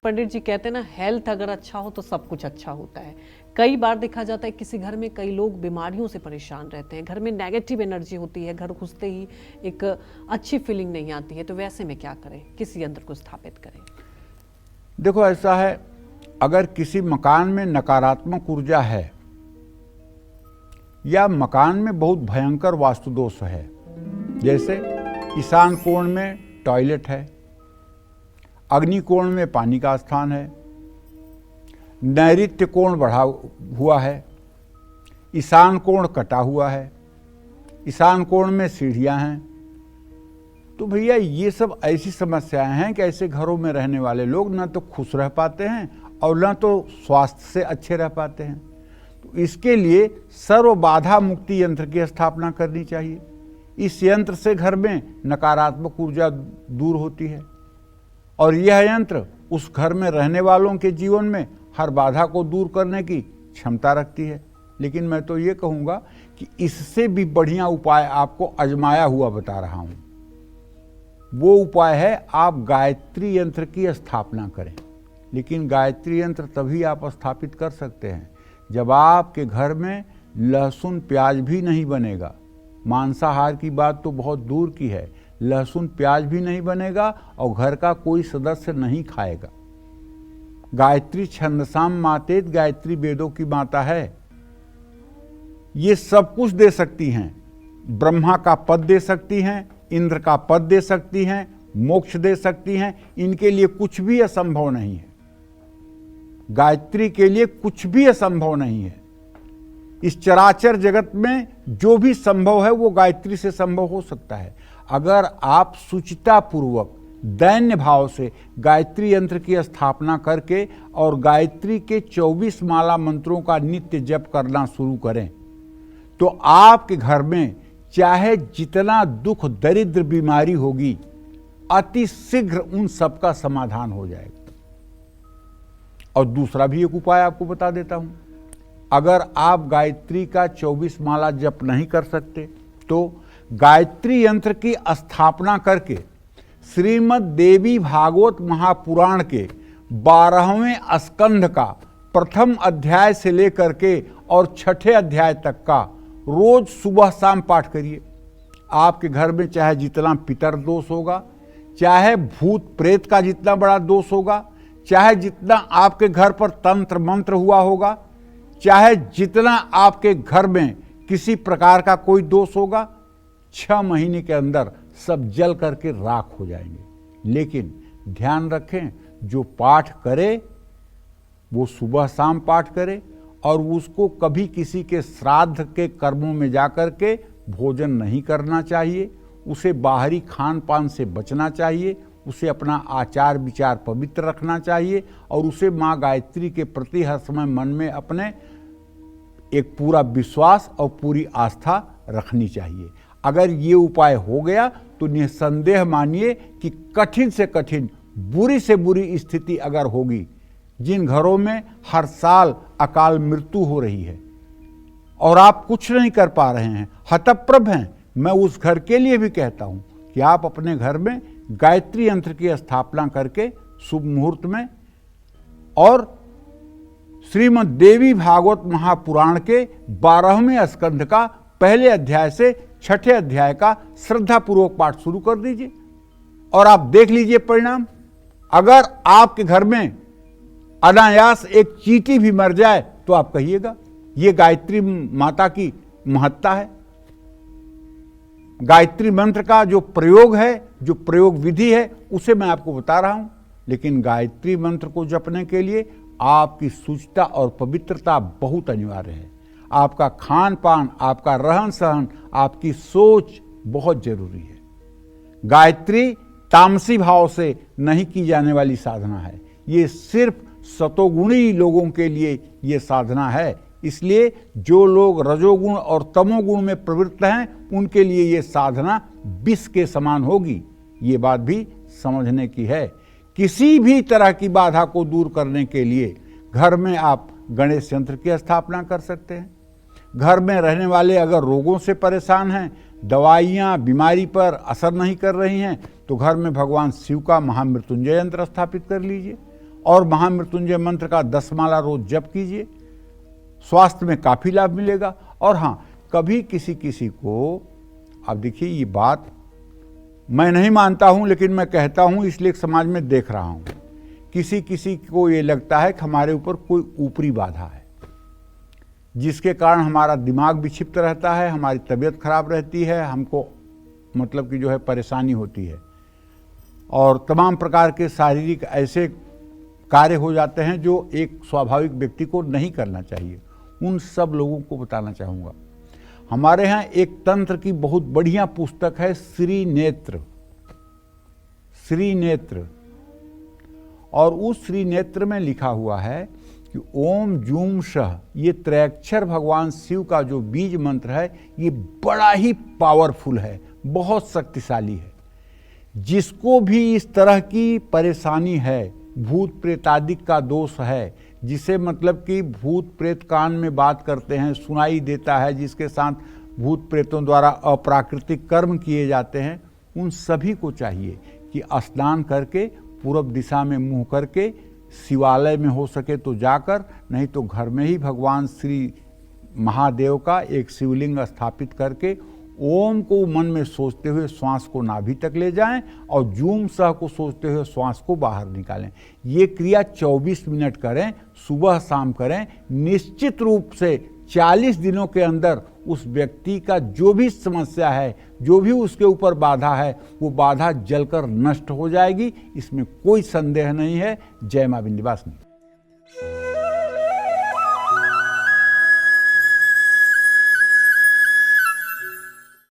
पंडित जी कहते हैं ना, हेल्थ अगर अच्छा हो तो सब कुछ अच्छा होता है। कई बार देखा जाता है किसी घर में कई लोग बीमारियों से परेशान रहते हैं, घर में नेगेटिव एनर्जी होती है, घर घुसते ही एक अच्छी फीलिंग नहीं आती है, तो वैसे में क्या करें, किस यंत्र को स्थापित करें? देखो ऐसा है, अगर किसी मकान में नकारात्मक ऊर्जा है या मकान में बहुत भयंकर वास्तु दोष है, जैसे ईशान कोण में टॉयलेट है, अग्नि कोण में पानी का स्थान है, नैऋत्य कोण बढ़ा हुआ है, ईशान कोण कटा हुआ है, ईशान कोण में सीढ़ियां हैं, तो भैया ये सब ऐसी समस्याएं हैं कि ऐसे घरों में रहने वाले लोग ना तो खुश रह पाते हैं और ना तो स्वास्थ्य से अच्छे रह पाते हैं। तो इसके लिए सर्व बाधा मुक्ति यंत्र की स्थापना करनी चाहिए। इस यंत्र से घर में नकारात्मक ऊर्जा दूर होती है और यह यंत्र उस घर में रहने वालों के जीवन में हर बाधा को दूर करने की क्षमता रखती है। लेकिन मैं तो ये कहूँगा कि इससे भी बढ़िया उपाय आपको आजमाया हुआ बता रहा हूँ। वो उपाय है, आप गायत्री यंत्र की स्थापना करें। लेकिन गायत्री यंत्र तभी आप स्थापित कर सकते हैं जब आपके घर में लहसुन प्याज भी नहीं बनेगा। मांसाहार की बात तो बहुत दूर की है, लहसुन प्याज भी नहीं बनेगा और घर का कोई सदस्य नहीं खाएगा। गायत्री छंदसाम मातेत, गायत्री वेदों की माता है। ये सब कुछ दे सकती हैं, ब्रह्मा का पद दे सकती हैं, इंद्र का पद दे सकती हैं, मोक्ष दे सकती हैं। इनके लिए कुछ भी असंभव नहीं है। गायत्री के लिए कुछ भी असंभव नहीं है। इस चराचर जगत में जो भी संभव है वो गायत्री से संभव हो सकता है। अगर आप सुचिता पूर्वक दैन्य भाव से गायत्री यंत्र की स्थापना करके और गायत्री के 24 माला मंत्रों का नित्य जप करना शुरू करें तो आपके घर में चाहे जितना दुख दरिद्र बीमारी होगी, अति शीघ्र उन सब का समाधान हो जाएगा। और दूसरा भी एक उपाय आपको बता देता हूं। अगर आप गायत्री का 24 माला जप नहीं कर सकते तो गायत्री यंत्र की स्थापना करके श्रीमद् देवी भागवत महापुराण के 12वें स्कंध का प्रथम अध्याय से लेकर के और 6ठे अध्याय तक का रोज सुबह शाम पाठ करिए। आपके घर में चाहे जितना पितर दोष होगा, चाहे भूत प्रेत का जितना बड़ा दोष होगा, चाहे जितना आपके घर पर तंत्र मंत्र हुआ होगा, चाहे जितना आपके घर में किसी प्रकार का कोई दोष होगा, 6 महीने के अंदर सब जल करके राख हो जाएंगे। लेकिन ध्यान रखें, जो पाठ करे वो सुबह शाम पाठ करे और उसको कभी किसी के श्राद्ध के कर्मों में जाकर के भोजन नहीं करना चाहिए। उसे बाहरी खान पान से बचना चाहिए। उसे अपना आचार विचार पवित्र रखना चाहिए और उसे माँ गायत्री के प्रति हर समय मन में अपने एक पूरा विश्वास और पूरी आस्था रखनी चाहिए। अगर ये उपाय हो गया तो निसंदेह मानिए कि कठिन से कठिन, बुरी से बुरी स्थिति अगर होगी, जिन घरों में हर साल अकाल मृत्यु हो रही है और आप कुछ नहीं कर पा रहे हैं, हतप्रभ हैं, मैं उस घर के लिए भी कहता हूं कि आप अपने घर में गायत्री यंत्र की स्थापना करके शुभ मुहूर्त में और श्रीमद् देवी भागवत महापुराण के 12वें स्कंध का पहले अध्याय से 6ठे अध्याय का श्रद्धा पूर्वक पाठ शुरू कर दीजिए और आप देख लीजिए परिणाम। अगर आपके घर में अनायास एक चींटी भी मर जाए तो आप कहिएगा ये गायत्री माता की महत्ता है। गायत्री मंत्र का जो प्रयोग है, जो प्रयोग विधि है, उसे मैं आपको बता रहा हूं। लेकिन गायत्री मंत्र को जपने के लिए आपकी शुचिता और पवित्रता बहुत अनिवार्य है। आपका खान पान, आपका रहन सहन, आपकी सोच बहुत जरूरी है। गायत्री तामसी भाव से नहीं की जाने वाली साधना है। ये सिर्फ सतोगुणी लोगों के लिए ये साधना है। इसलिए जो लोग रजोगुण और तमोगुण में प्रवृत्त हैं उनके लिए ये साधना विष के समान होगी। ये बात भी समझने की है। किसी भी तरह की बाधा को दूर करने के लिए घर में आप गणेश यंत्र की स्थापना कर सकते हैं। घर में रहने वाले अगर रोगों से परेशान हैं, दवाइयाँ बीमारी पर असर नहीं कर रही हैं, तो घर में भगवान शिव का महामृत्युंजय यंत्र स्थापित कर लीजिए और महामृत्युंजय मंत्र का 10 माला रोज जप कीजिए, स्वास्थ्य में काफ़ी लाभ मिलेगा। और हाँ, कभी किसी किसी को, अब देखिए ये बात मैं नहीं मानता हूँ लेकिन मैं कहता हूँ इसलिए समाज में देख रहा हूँ, किसी किसी को ये लगता है कि हमारे ऊपर कोई ऊपरी बाधा है जिसके कारण हमारा दिमाग विक्षिप्त रहता है, हमारी तबीयत खराब रहती है, हमको मतलब कि जो है परेशानी होती है और तमाम प्रकार के शारीरिक ऐसे कार्य हो जाते हैं जो एक स्वाभाविक व्यक्ति को नहीं करना चाहिए। उन सब लोगों को बताना चाहूँगा, हमारे यहाँ एक तंत्र की बहुत बढ़िया पुस्तक है श्री नेत्र, श्री नेत्र। और उस श्री नेत्र में लिखा हुआ है कि ओम जूम शह, ये त्रैक्षर भगवान शिव का जो बीज मंत्र है ये बड़ा ही पावरफुल है, बहुत शक्तिशाली है। जिसको भी इस तरह की परेशानी है, भूत प्रेतादिक का दोष है, जिसे मतलब कि भूत प्रेत कान में बात करते हैं, सुनाई देता है, जिसके साथ भूत प्रेतों द्वारा अप्राकृतिक कर्म किए जाते हैं, उन सभी को चाहिए कि स्नान करके पूरब दिशा में मुंह करके शिवालय में हो सके तो जाकर, नहीं तो घर में ही भगवान श्री महादेव का एक शिवलिंग स्थापित करके ओम को मन में सोचते हुए श्वास को नाभि तक ले जाएं और जूम सह को सोचते हुए श्वास को बाहर निकालें। ये क्रिया 24 मिनट करें, सुबह शाम करें। निश्चित रूप से 40 दिनों के अंदर उस व्यक्ति का जो भी समस्या है, जो भी उसके ऊपर बाधा है, वो बाधा जलकर नष्ट हो जाएगी, इसमें कोई संदेह नहीं है। जय मां विंध्यवासिनी।